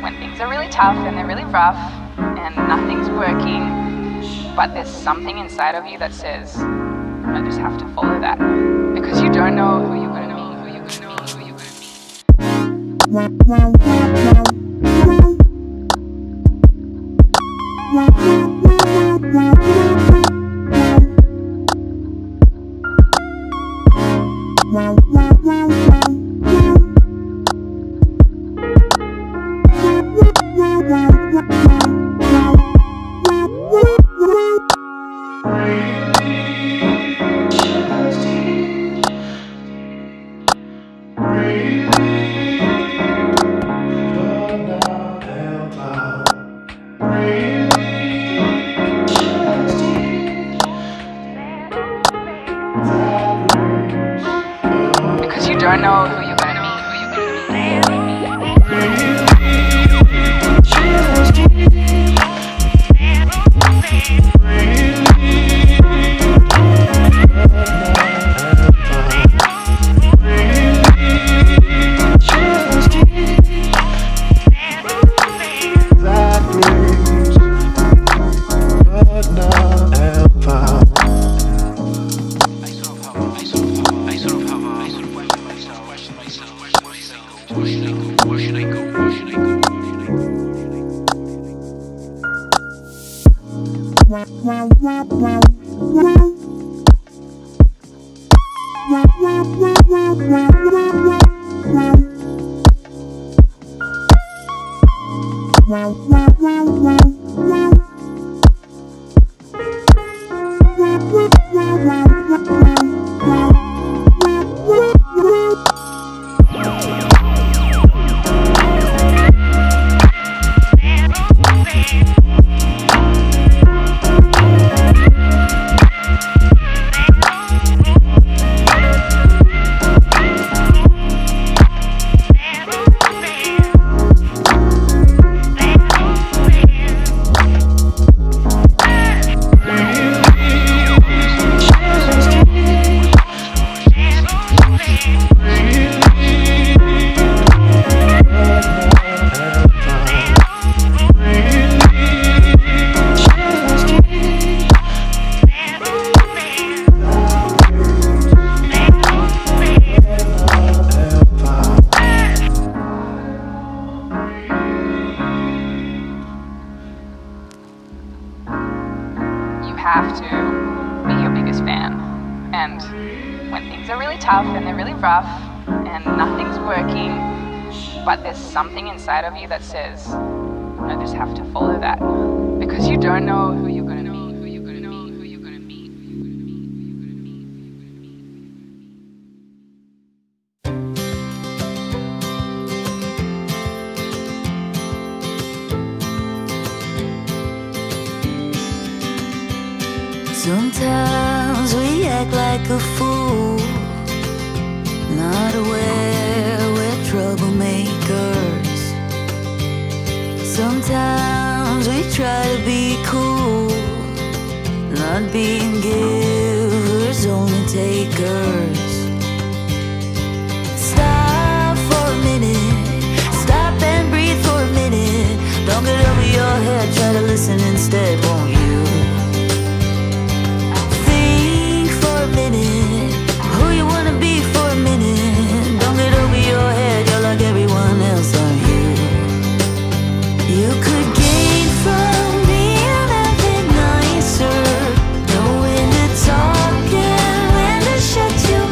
when things are really tough and they're really rough and nothing's working, but there's something inside of you that says, I just have to follow that, because you don't know who you're going to meet, who you're going to meet, who you're going because you don't know who you're going to meet, who you're going to have to be your biggest fan. And when things are really tough and they're really rough and nothing's working, but there's something inside of you that says, I just have to follow that, because you don't know who you're going to meet, who you're going to meet, who you're going to meet, who you're going to meet, who you're going to meet, who you're going to meet. Sometimes we act like a fool, not aware we're troublemakers. Sometimes we try to be cool, not being givers, only takers. Stop for a minute, stop and breathe for a minute. Don't get over your head, try to listen instead, won't you? Who you wanna be for a minute. Don't get over your head, you're like everyone else, aren't you? You could gain from being a bit nicer, know when to talk and when to shut your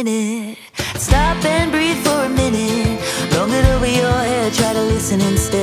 minute. Stop and breathe for a minute. Long it over your head, try to listen instead.